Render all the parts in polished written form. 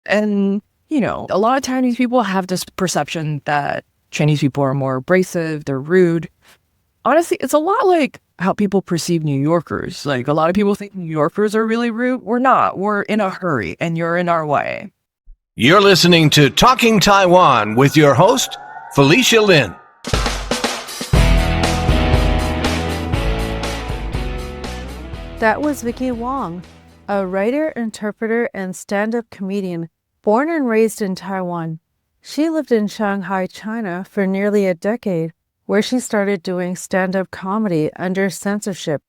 And, a lot of Chinese people have this perception that Chinese people are more abrasive, they're rude. Honestly, it's a lot like how people perceive New Yorkers. Like, a lot of people think New Yorkers are really rude. We're not. We're in a hurry, and you're in our way. You're listening to Talking Taiwan with your host, Felicia Lin. That was Vickie Wang, a writer, interpreter, and stand-up comedian born and raised in Taiwan. She lived in Shanghai, China for nearly a decade, where she started doing stand-up comedy under censorship.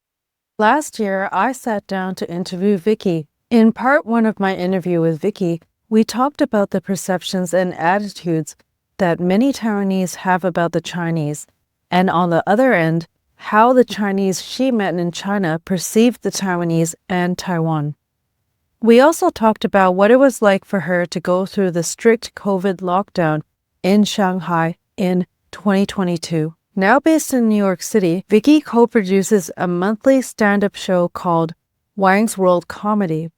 Last year, I sat down to interview Vickie. In part one of my interview with Vickie, we talked about the perceptions and attitudes that many Taiwanese have about the Chinese, and on the other end, how the Chinese she met in China perceived the Taiwanese and Taiwan. We also talked about what it was like for her to go through the strict COVID lockdown in Shanghai in 2022. Now based in New York City, Vickie co-produces a monthly stand-up show called Wang's World Comedy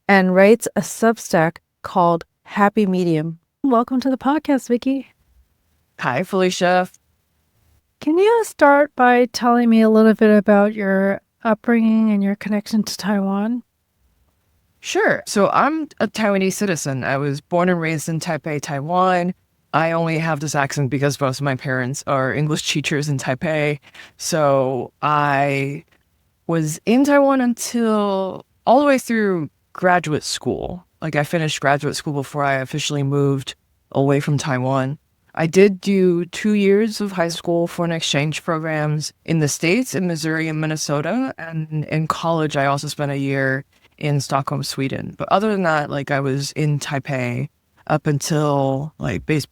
and writes a Substack called Happy Medium. Welcome to the podcast, Vickie. Hi, Felicia. Can you start by telling me a little bit about your upbringing and your connection to Taiwan? Sure. So I'm a Taiwanese citizen. I was born and raised in Taipei, Taiwan. I only have this accent because both of my parents are English teachers in Taipei. So I was in Taiwan until all the way through graduate school. Like, I finished graduate school before I officially moved away from Taiwan. I did do 2 years of high school foreign exchange programs in the States, in Missouri and Minnesota. And in college, I also spent a year in Stockholm, Sweden. But other than that, I was in Taipei up until,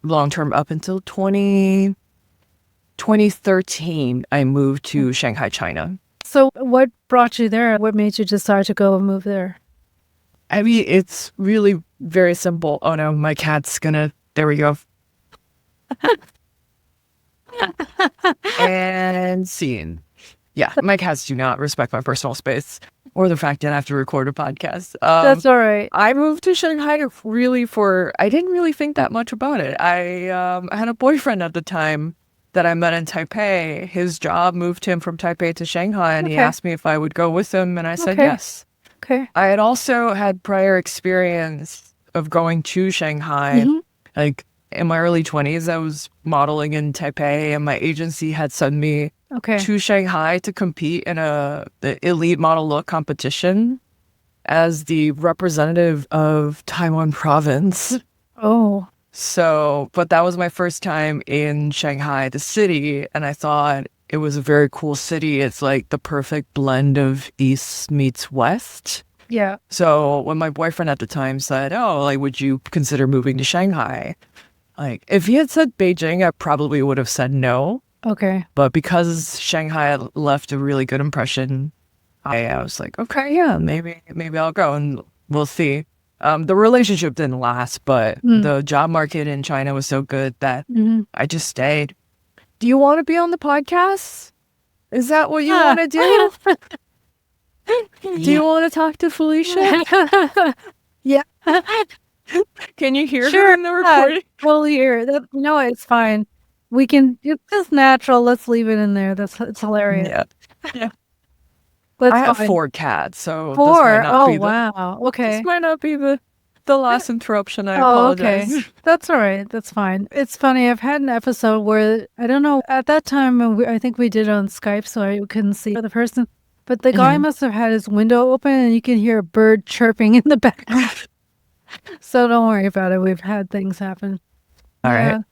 long-term up until 2013, I moved to Shanghai, China. So what brought you there? What made you decide to go and move there? I mean, it's really very simple. Oh no, my cat's there we go. And scene. Yeah, my cats do not respect my personal space or the fact that I have to record a podcast. That's all right. I moved to Shanghai I didn't really think that much about it. I had a boyfriend at the time that I met in Taipei. His job moved him from Taipei to Shanghai, and he asked me if I would go with him, and I said yes. Okay. I had also had prior experience of going to Shanghai. Like, in my early 20s, I was modeling in Taipei, and my agency had sent me to Shanghai to compete in the elite model look competition as the representative of Taiwan province. Oh. So, but that was my first time in Shanghai, the city, and I thought it was a very cool city. It's like the perfect blend of East meets West. Yeah. So when my boyfriend at the time said, would you consider moving to Shanghai? If he had said Beijing, I probably would have said no. Okay. But because Shanghai left a really good impression, I was like, okay, yeah, maybe I'll go and we'll see. The relationship didn't last, but the job market in China was so good that I just stayed. Do you want to be on the podcast? Is that what you want to do? Do you want to talk to Felicia? Yeah. Can you hear her in the recording? We'll hear that. No, it's fine. We can. It's just natural. Let's leave it in there. It's hilarious. Yeah. I have 4 cats, so 4. Wow. Okay. This might not be the last interruption. I apologize. Okay. That's all right. That's fine. It's funny. I've had an episode where I don't know. At that time, I think we did it on Skype, so I couldn't see the person. But the guy must have had his window open, and you can hear a bird chirping in the background. So don't worry about it. We've had things happen. All right.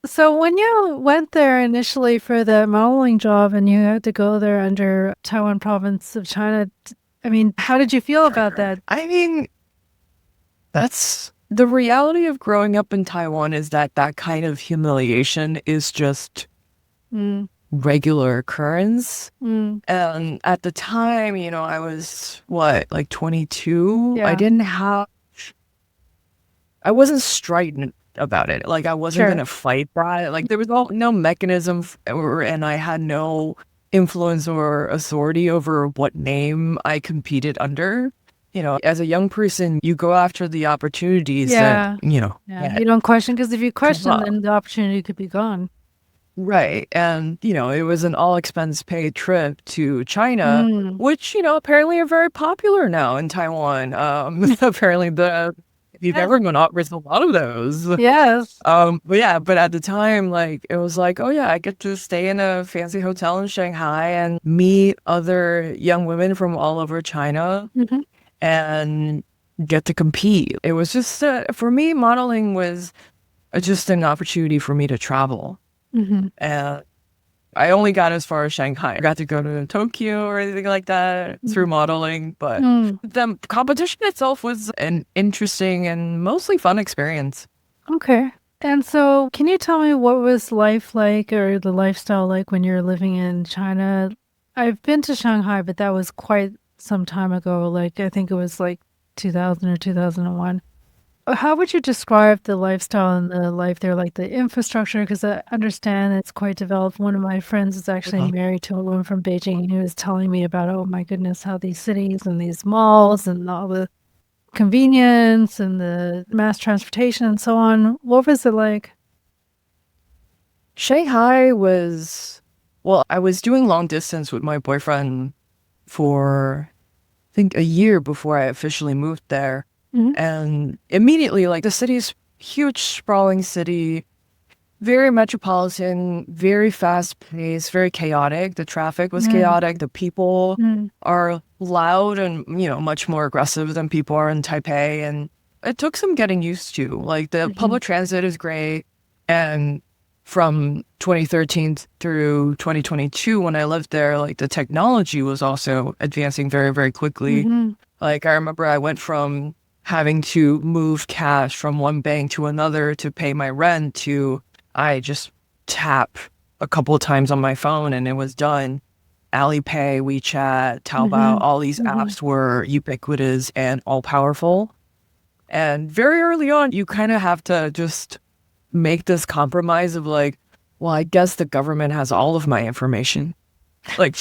So when you went there initially for the modeling job and you had to go there under Taiwan province of China, I mean, how did you feel about that? I mean, that's the reality of growing up in Taiwan, is that kind of humiliation is just regular occurrence. And at the time, I was 22. Yeah. I wasn't strident about it. I wasn't going to fight that. There was no mechanism and I had no influence or authority over what name I competed under. as a young person, you go after the opportunities Yeah. that, Yeah. You don't question, because if you question, up. then the opportunity could be gone. Right. And, it was an all expense paid trip to China, Mm. which, apparently are very popular now in Taiwan. Apparently if you've Yes. ever gone out, there's a lot of those. Yes. But at the time, like, it was like, oh yeah, I get to stay in a fancy hotel in Shanghai and meet other young women from all over China Hmm. and get to compete. It was just, for me, modeling was just an opportunity for me to travel. Hmm. And I only got as far as Shanghai. I got to go to Tokyo or anything like that through modeling, but Mm. the competition itself was an interesting and mostly fun experience. Okay. And so, can you tell me what was life like, or the lifestyle like, when you were living in China? I've been to Shanghai, but that was quite some time ago. Like, I think it was like 2000 or 2001. How would you describe the lifestyle and the life there, like the infrastructure? Because I understand it's quite developed. One of my friends is actually married to a woman from Beijing, and he was telling me about, oh my goodness, how these cities and these malls and all the convenience and the mass transportation and so on. What was it like? Shanghai was, well, I was doing long distance with my boyfriend for, I think, a year before I officially moved there. Mhm. And immediately, like, the city's huge, sprawling city, very metropolitan, very fast paced, very chaotic. The traffic was chaotic. The people are loud and, much more aggressive than people are in Taipei. And it took some getting used to. Like, the public transit is great. And from 2013 through 2022, when I lived there, like, the technology was also advancing very, very quickly. Like, I remember I went from having to move cash from one bank to another to pay my rent to I just tap a couple of times on my phone and it was done. Alipay, WeChat, Taobao, all these apps were ubiquitous and all powerful. And very early on, you kind of have to just make this compromise of like, well, I guess the government has all of my information. Like,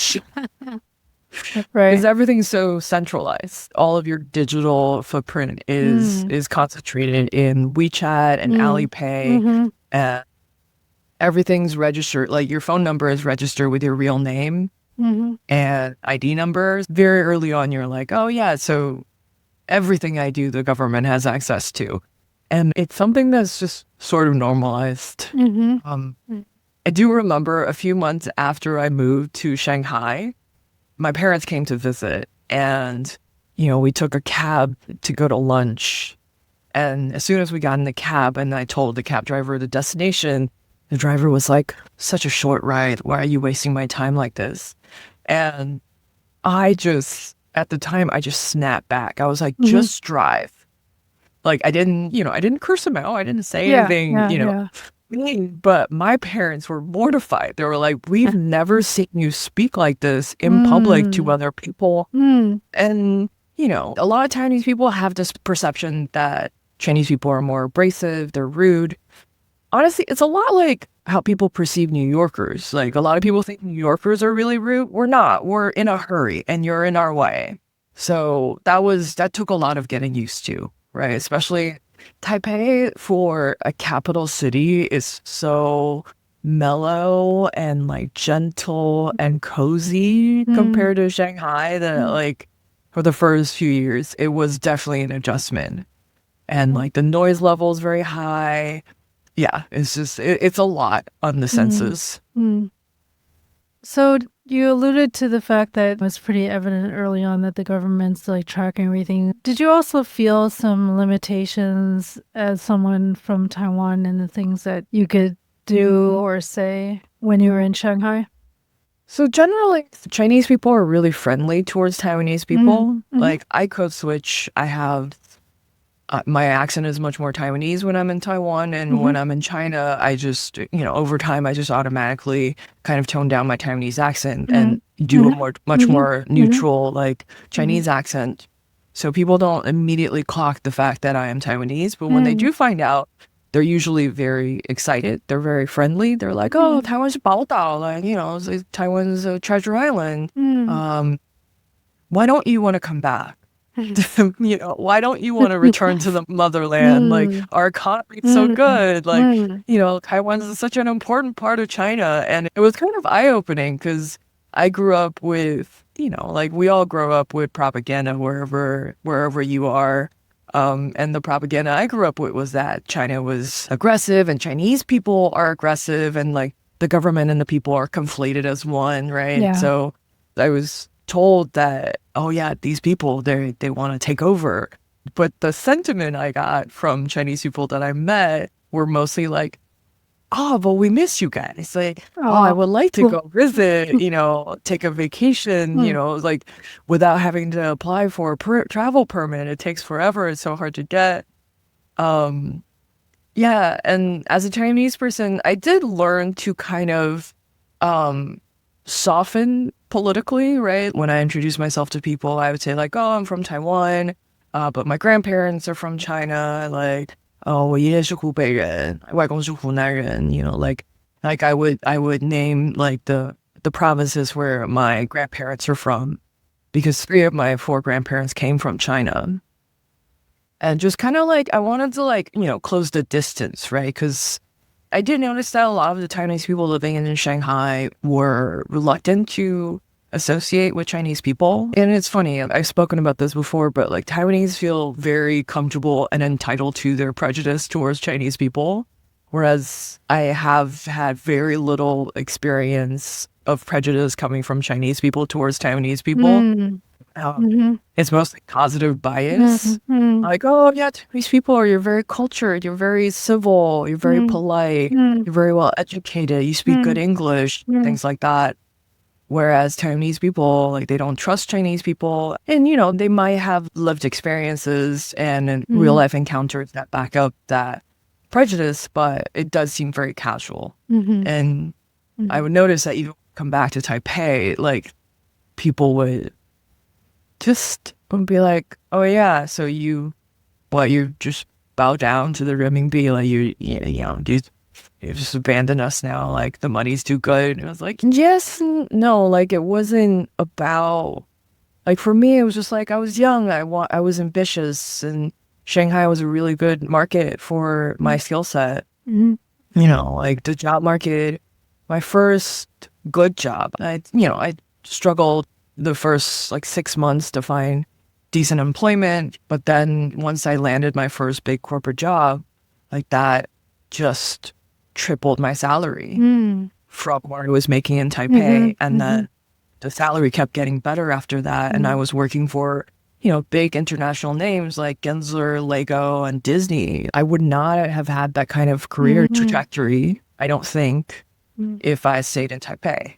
Right. because everything's so centralized. All of your digital footprint is concentrated in WeChat and Alipay. And everything's registered. Like, your phone number is registered with your real name and ID numbers. Very early on, you're like, oh yeah, so everything I do, the government has access to. And it's something that's just sort of normalized. I do remember a few months after I moved to Shanghai, my parents came to visit and, we took a cab to go to lunch. And as soon as we got in the cab and I told the cab driver the destination, the driver was like, such a short ride. Why are you wasting my time like this? And at the time, I just snapped back. I was like, just drive. Like, I didn't curse him out. I didn't say anything, But my parents were mortified. They were like, we've never seen you speak like this in public to other people. And, a lot of Chinese people have this perception that Chinese people are more abrasive, they're rude. Honestly, it's a lot like how people perceive New Yorkers. Like, a lot of people think New Yorkers are really rude. We're not. We're in a hurry and you're in our way. So that took a lot of getting used to, right? Especially Taipei, for a capital city, is so mellow and like gentle and cozy compared to Shanghai that like for the first few years, it was definitely an adjustment. And like the noise level is very high. Yeah, it's just, it's a lot on the senses. So you alluded to the fact that it was pretty evident early on that the government's like tracking everything. Did you also feel some limitations as someone from Taiwan and the things that you could do or say when you were in Shanghai? So generally, Chinese people are really friendly towards Taiwanese people. Like, I code switch. I have my accent is much more Taiwanese when I'm in Taiwan, and when I'm in China, I just, over time, I just automatically kind of tone down my Taiwanese accent and do a much more neutral, like, Chinese accent. So people don't immediately clock the fact that I am Taiwanese, but when they do find out, they're usually very excited. They're very friendly. They're like, oh, Taiwan's 宝岛, like, it's like Taiwan's a treasure island. Why don't you want to come back? why don't you want to return to the motherland? Like, our economy's so good. Like, Taiwan is such an important part of China. And it was kind of eye-opening because I grew up with, like we all grow up with propaganda wherever you are. And the propaganda I grew up with was that China was aggressive and Chinese people are aggressive and like the government and the people are conflated as one, right? Yeah. So I was told that, oh yeah, these people, they want to take over. But the sentiment I got from Chinese people that I met were mostly like, oh, but we miss you guys. Like, oh, I would like to go visit, take a vacation, like without having to apply for a travel permit. It takes forever. It's so hard to get. Yeah. And as a Chinese person, I did learn to kind of soften politically, right? When I introduce myself to people, I would say like, oh, I'm from Taiwan, but my grandparents are from China. Like, oh, 我爷爷是湖北人，外公是湖南人, like I would name like the provinces where my grandparents are from because 3 of my 4 grandparents came from China. And just kind of like, I wanted to like, close the distance, right? Because I did notice that a lot of the Taiwanese people living in Shanghai were reluctant to associate with Chinese people. And it's funny, I've spoken about this before, but like Taiwanese feel very comfortable and entitled to their prejudice towards Chinese people. Whereas I have had very little experience of prejudice coming from Chinese people towards Taiwanese people. It's mostly positive bias. Like, oh yeah, Chinese people, you're very cultured, you're very civil, you're very polite, you're very well educated, you speak good English, things like that. Whereas Taiwanese people, like they don't trust Chinese people. And, they might have lived experiences and real life encounters that back up that prejudice, but it does seem very casual. And I would notice that you come back to Taipei, like people would be like, oh yeah, so you just bow down to the renminbi, like you just abandon us now, like the money's too good. And I was like, yes, no, like it wasn't about, like for me, it was just like I was young, I was ambitious, and Shanghai was a really good market for my skill set. Like the job market, my first good job, I struggled the first like 6 months to find decent employment. But then once I landed my first big corporate job, like that just tripled my salary from what I was making in Taipei. And then the salary kept getting better after that. And I was working for, big international names like Gensler, Lego, and Disney. I would not have had that kind of career trajectory, I don't think, if I stayed in Taipei.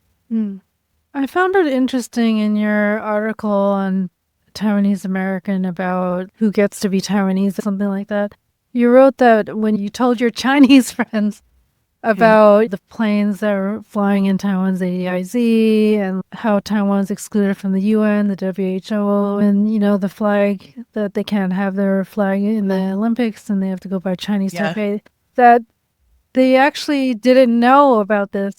I found it interesting in your article on Taiwanese American about who gets to be Taiwanese, something like that. You wrote that when you told your Chinese friends about the planes that were flying in Taiwan's ADIZ and how Taiwan's excluded from the UN, the WHO, and, the flag, that they can't have their flag in the Olympics and they have to go by Chinese Taipei, that they actually didn't know about this.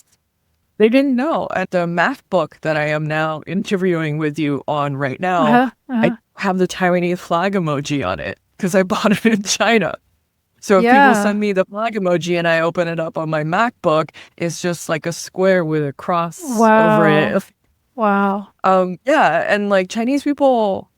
They didn't know. At the math book that I am now interviewing with you on right now, I have the Taiwanese flag emoji on it because I bought it in China. So if people send me the flag emoji and I open it up on my MacBook, it's just like a square with a cross over it. Wow. And like Chinese people,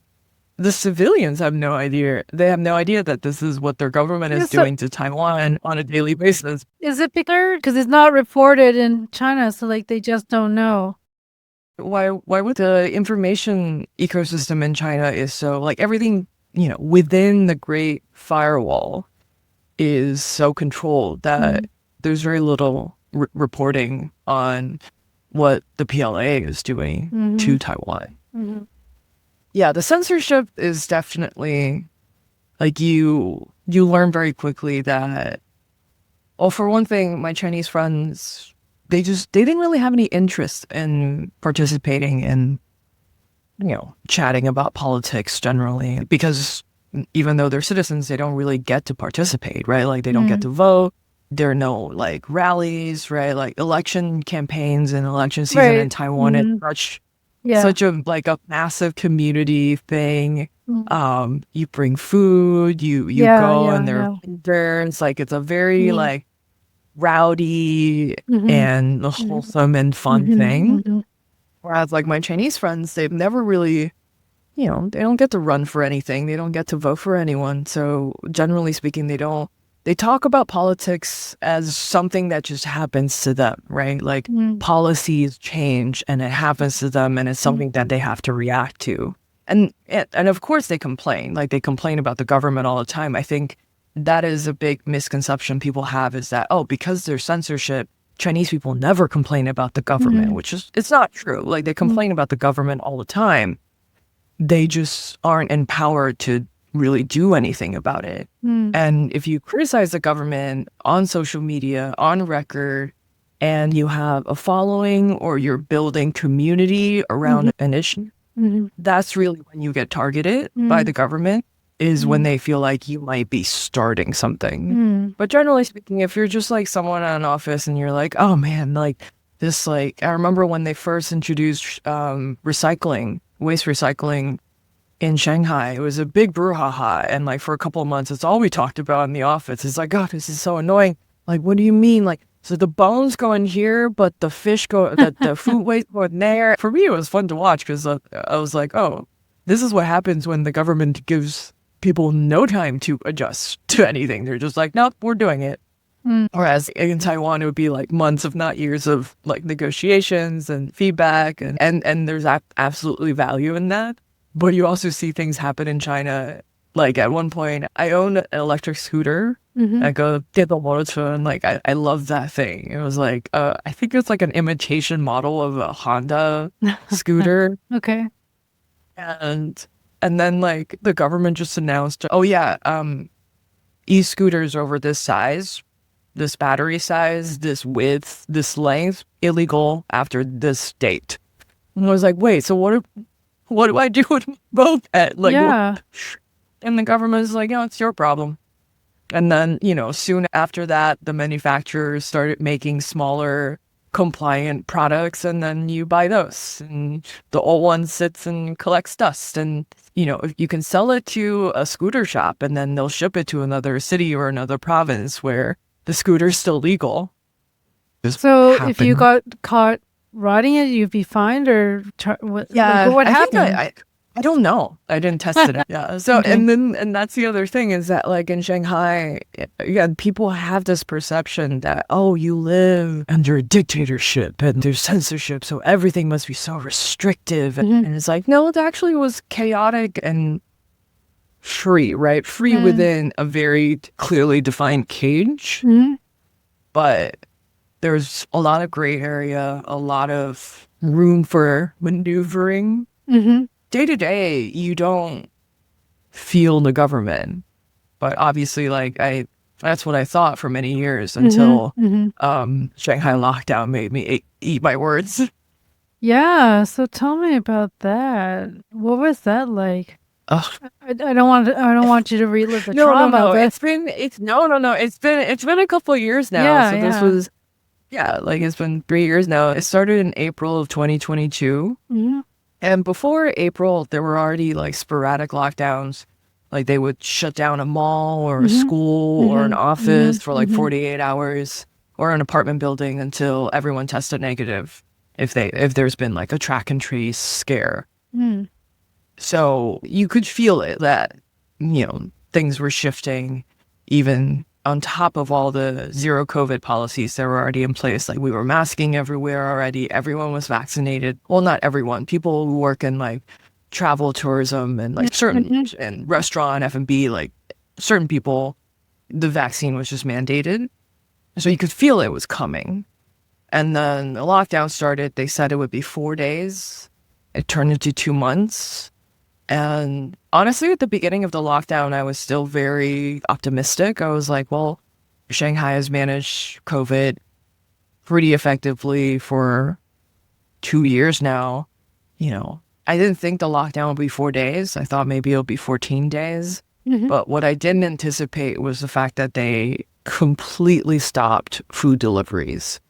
the civilians have no idea. They have no idea that this is what their government is doing to Taiwan on a daily basis. Is it because it's not reported in China, so like they just don't know? Why would the information ecosystem in China is so like everything, within the Great Firewall is so controlled that there's very little reporting on what the PLA is doing to Taiwan. Yeah, the censorship is definitely like you learn very quickly that, well, for one thing, my Chinese friends, they didn't really have any interest in participating in, chatting about politics generally, because even though they're citizens, they don't really get to participate, right? Like they don't get to vote. There are no like rallies, right? Like election campaigns and election season in Taiwan is such a like a massive community thing. You bring food, you Yeah, go yeah, and there are yeah. vendors. Like it's a very Mm, like rowdy mhm, and mhm, wholesome and fun mhm, thing. mhm, Whereas like my Chinese friends, they've never really, they don't get to run for anything. They don't get to vote for anyone. So generally speaking, they talk about politics as something that just happens to them, right? Like mm, policies change and it happens to them and it's mm, something that they have to react to. And of course they complain. Like they complain about the government all the time. I think that is a big misconception people have is that, oh, because there's censorship, Chinese people never complain about the government, mhm, which is, it's not true. Like they mm, complain about the government all the time. They just aren't empowered to really do anything about it. mm, And if you criticize the government on social media, on record, and you have a following or you're building community mhm, around an issue, mhm, that's really when you get targeted by mm, the government, is when mm, they feel like you might be starting something. mm, But generally speaking, if you're just like someone in an office and you're like, oh man, like this, like, I remember when they first introduced waste recycling in Shanghai, it was a big brouhaha. And like for a couple of months, it's all we talked about in the office. It's like, God, this is so annoying. Like, what do you mean? Like, so the bones go in here, but the food waste go in there. For me, it was fun to watch because I was like, oh, this is what happens when the government gives people no time to adjust to anything. They're just like, nope, we're doing it. mm. Whereas in Taiwan, it would be like months, if not years, of like negotiations and feedback, and there's absolutely value in that. But you also see things happen in China. Like at one point, I owned an electric scooter. Mhm. I go did the motor and like I love that thing. It was like I think it's like an imitation model of a Honda scooter, Okay. and then like the government just announced, oh yeah, e-scooters over this size, this battery size, this width, this length, illegal after this date. And I was like, wait, so what do I do with both? Like, what? Yeah. And the government is like, oh, it's your problem. And then, soon after that, the manufacturers started making smaller compliant products, and then you buy those. And the old one sits and collects dust. And, you can sell it to a scooter shop, and then they'll ship it to another city or another province where the scooter's still legal. This So if you happened. got caught riding it, you'd be fined or Yeah, what I think happened? I don't know. I didn't test it out. Yeah. So Okay. and that's the other thing is that like in Shanghai, yeah, people have this perception that, oh, you live under a dictatorship and there's censorship, so everything must be so restrictive. Mhm. And it's like, no, it actually was chaotic and free, right? Free Mm, within a very clearly defined cage, mhm, but there's a lot of gray area, a lot of room for maneuvering. mhm, Day to day, you don't feel the government, but obviously, like that's what I thought for many years mhm, until mhm. Shanghai lockdown made me eat my words. Yeah, so tell me about that. What was that like? Ugh. I don't want you to relive the No, no, trauma, no. but It's no, no, no. It's been a couple of years now. yeah, So this yeah. was, yeah, like it's been 3 years now. It started in April of 2022. Mhm, And before April, there were already like sporadic lockdowns. Like they would shut down a mall or a mhm, school or an mhm, office mhm, for like mhm, 48 hours or an apartment building until everyone tested negative if there's been like a track and trace scare. mm, So you could feel it that, things were shifting even on top of all the zero COVID policies that were already in place. Like we were masking everywhere already. Everyone was vaccinated. Well, not everyone. People who work in like travel tourism and like certain mhm, and restaurant, F&B, like certain people, the vaccine was just mandated. So you could feel it was coming. And then the lockdown started. They said it would be 4 days. It turned into 2 months. And honestly, at the beginning of the lockdown, I was still very optimistic. I was like, well, Shanghai has managed COVID pretty effectively for 2 years now. I didn't think the lockdown would be 4 days. I thought maybe it'll be 14 days. mhm, But what I didn't anticipate was the fact that they completely stopped food deliveries.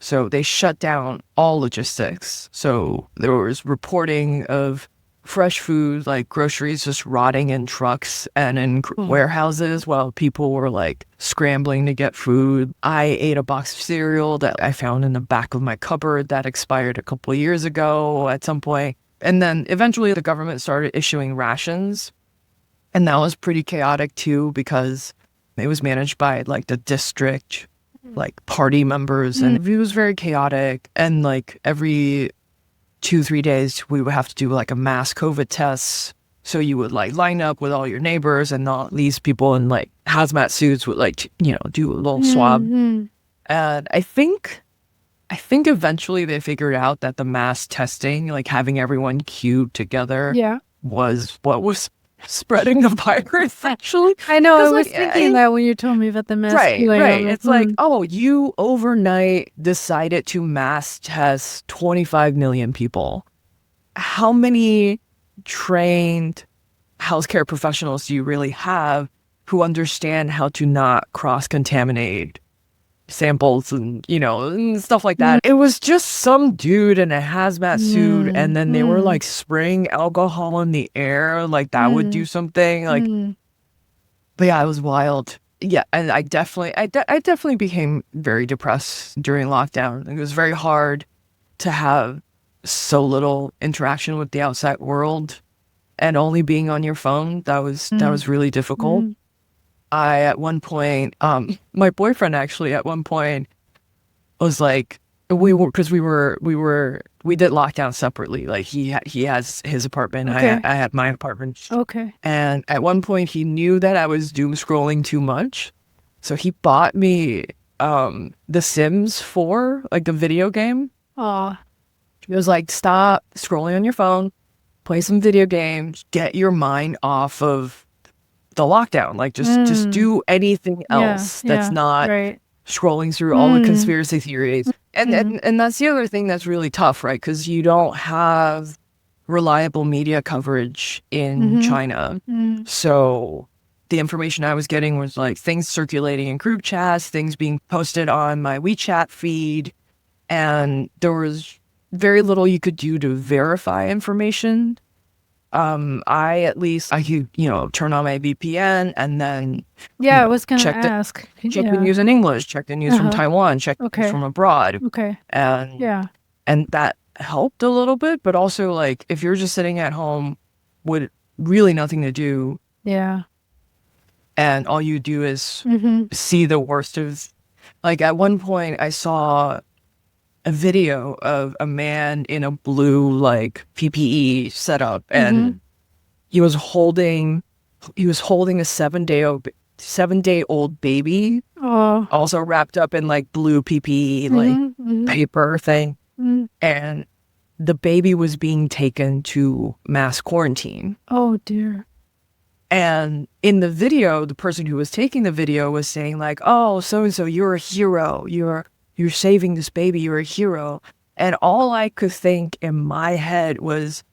So they shut down all logistics. So there was reporting of fresh food, like groceries just rotting in trucks and in warehouses while people were like scrambling to get food. I ate a box of cereal that I found in the back of my cupboard that expired a couple of years ago at some point. And then eventually the government started issuing rations. And that was pretty chaotic too, because it was managed by like the district, like party members. And it was very chaotic. And like every 2-3 days, we would have to do like a mass COVID test. So you would like line up with all your neighbors, and all these people in like hazmat suits would like, do a little swab. And I think eventually they figured out that the mass testing, like having everyone queued together, was what was spreading the virus, actually. I know. I was like, thinking that when you told me about the mass. Right. It's like, oh, you overnight decided to mass test 25 million people. How many trained healthcare professionals do you really have who understand how to not cross-contaminate samples and, and stuff like that? It was just some dude in a hazmat suit, and then they were like spraying alcohol in the air, like that would do something. Like, but yeah, it was wild. Yeah, and I definitely became very depressed during lockdown. It was very hard to have so little interaction with the outside world, and only being on your phone. That was really difficult. I, at one point, my boyfriend actually at one point was like, we did lockdown separately. Like he has his apartment. Okay. I had my apartment. Okay. And at one point he knew that I was doom scrolling too much. So he bought me, The Sims 4, like the video game. Aw. He was like, stop scrolling on your phone, play some video games, get your mind off of the lockdown. Like just do anything else that's not scrolling through all the conspiracy theories. And that's the other thing that's really tough, right? Because you don't have reliable media coverage in China. So the information I was getting was like things circulating in group chats, things being posted on my WeChat feed, and there was very little you could do to verify information. I could, turn on my VPN and then I was gonna ask. Check the news in English, check the news from Taiwan, check the news from abroad. Okay. And that helped a little bit, but also like if you're just sitting at home with really nothing to do, and all you do is see the worst of, like at one point I saw a video of a man in a blue like PPE setup, and he was holding a 7-day-old baby, also wrapped up in like blue PPE like paper thing, and the baby was being taken to mass quarantine. Oh dear. And in the video, the person who was taking the video was saying like, oh, so and so, you're a hero, you're saving this baby, you're a hero. And all I could think in my head was,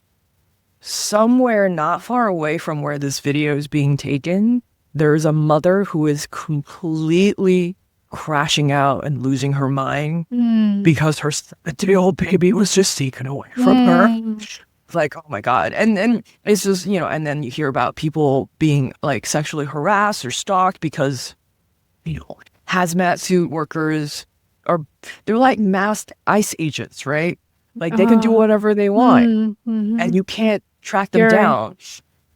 somewhere not far away from where this video is being taken, there's a mother who is completely crashing out and losing her mind because her 7-day-old baby was just taken away from her. Like, oh my God. And it's just, and then you hear about people being like sexually harassed or stalked because, hazmat suit workers they're like masked ICE agents, right? Like they can do whatever they want and you can't track them down.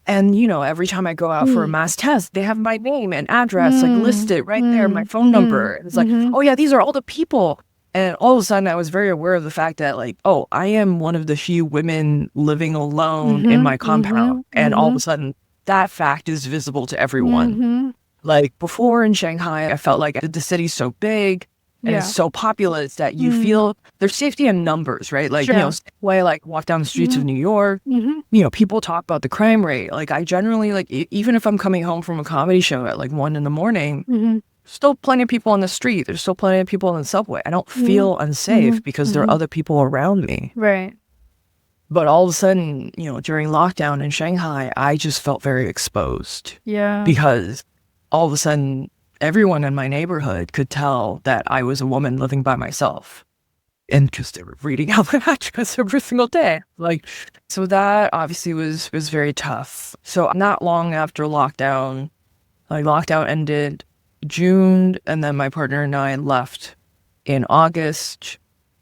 And, every time I go out for a mass test, they have my name and address like listed right there, my phone number. And it's like, oh yeah, these are all the people. And all of a sudden I was very aware of the fact that like, oh, I am one of the few women living alone in my compound. And all of a sudden that fact is visible to everyone. Like before in Shanghai, I felt like the city's so big and it's so populous that you feel there's safety in numbers, right? Like, way I like walk down the streets of New York, people talk about the crime rate. Like I generally like, even if I'm coming home from a comedy show at like 1 a.m, still plenty of people on the street. There's still plenty of people on the subway. I don't feel unsafe because there are other people around me. Right. But all of a sudden, during lockdown in Shanghai, I just felt very exposed. Yeah. Because all of a sudden, everyone in my neighborhood could tell that I was a woman living by myself. and just reading out my address every single day. Like, so that obviously was very tough. So not long after lockdown, like lockdown ended June, and then my partner and I left in August.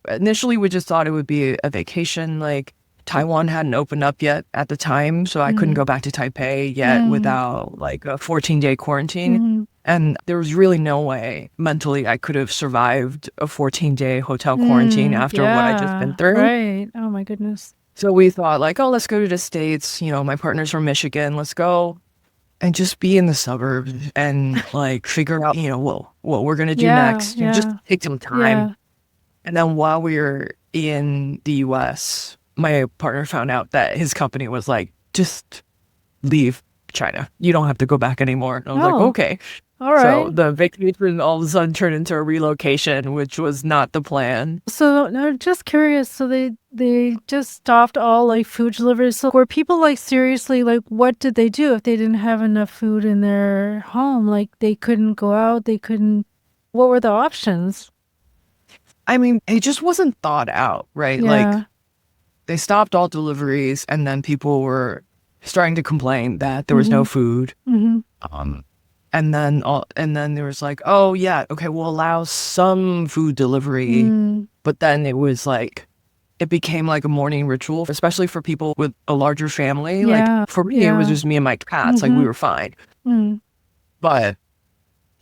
Initially, we just thought it would be a vacation. Like, Taiwan hadn't opened up yet at the time, so I couldn't go back to Taipei yet without like a 14-day quarantine. And there was really no way mentally I could have survived a 14-day hotel quarantine after what I just been through. Right. Oh my goodness. So we thought like, oh, let's go to the States. My partner's from Michigan. Let's go and just be in the suburbs and like figure out, what we're going to do next. Just take some time. Yeah. And then while we were in the US, my partner found out that his company was like, just leave China. You don't have to go back anymore. And I was like, okay. All right. So the vacation all of a sudden turned into a relocation, which was not the plan. So I'm just curious. So they just stopped all like food deliveries. So were people like seriously like what did they do if they didn't have enough food in their home? Like they couldn't go out. They couldn't. What were the options? I mean, it just wasn't thought out, right? Yeah. Like they stopped all deliveries, and then people were starting to complain that there was no food. And then there was like, oh yeah, okay, we'll allow some food delivery, but then it was like, it became like a morning ritual, especially for people with a larger family. Yeah. Like for me, it was just me and my cats. Like we were fine. But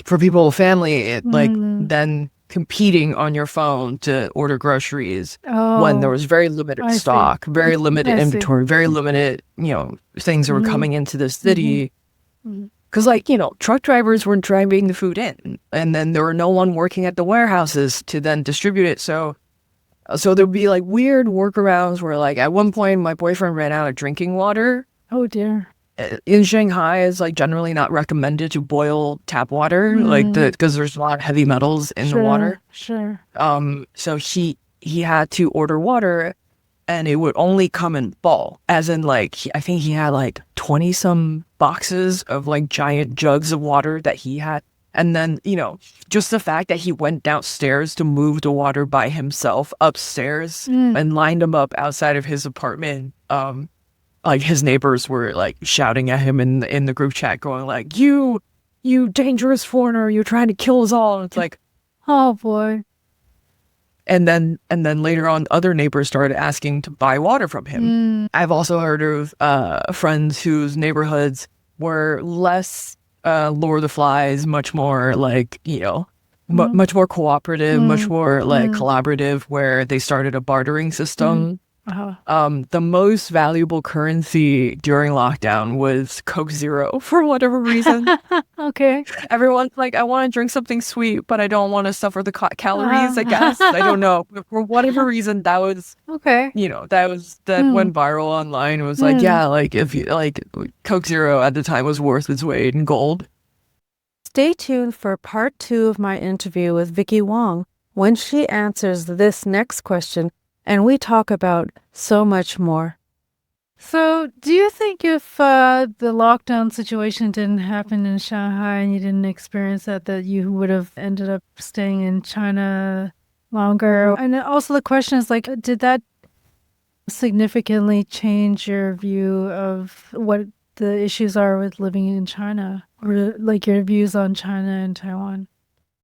for people with family, it like then competing on your phone to order groceries when there was very limited stock, very limited inventory, very limited, things that were coming into the city. Because, like, truck drivers weren't driving the food in, and then there were no one working at the warehouses to then distribute it. So there'd be, like, weird workarounds where, like, at one point, my boyfriend ran out of drinking water. Oh, dear. In Shanghai, it's, like, generally not recommended to boil tap water, because there's a lot of heavy metals in the water. Sure. So he had to order water, and it would only come in bulk, as in, like, I think he had, like, 20-some boxes of, like, giant jugs of water that he had. And then, just the fact that he went downstairs to move the water by himself upstairs and lined them up outside of his apartment. Like, his neighbors were, like, shouting at him in the group chat, going, like, you dangerous foreigner, you're trying to kill us all. And it's like, oh, boy. And then later on, other neighbors started asking to buy water from him. I've also heard of friends whose neighborhoods were less Lord of the Flies, much more like, much more cooperative, much more like collaborative, where they started a bartering system. The most valuable currency during lockdown was Coke Zero for whatever reason. Okay. Everyone's like, I want to drink something sweet, but I don't want to suffer the calories, I guess. I don't know. For whatever reason, that was, Okay. that went viral online. It was like, yeah, like if you like Coke Zero at the time was worth its weight in gold. Stay tuned for part 2 of my interview with Vickie Wang when she answers this next question, and we talk about so much more. So, do you think if the lockdown situation didn't happen in Shanghai and you didn't experience that you would have ended up staying in China longer? And also the question is like, did that significantly change your view of what the issues are with living in China, or like your views on China and Taiwan?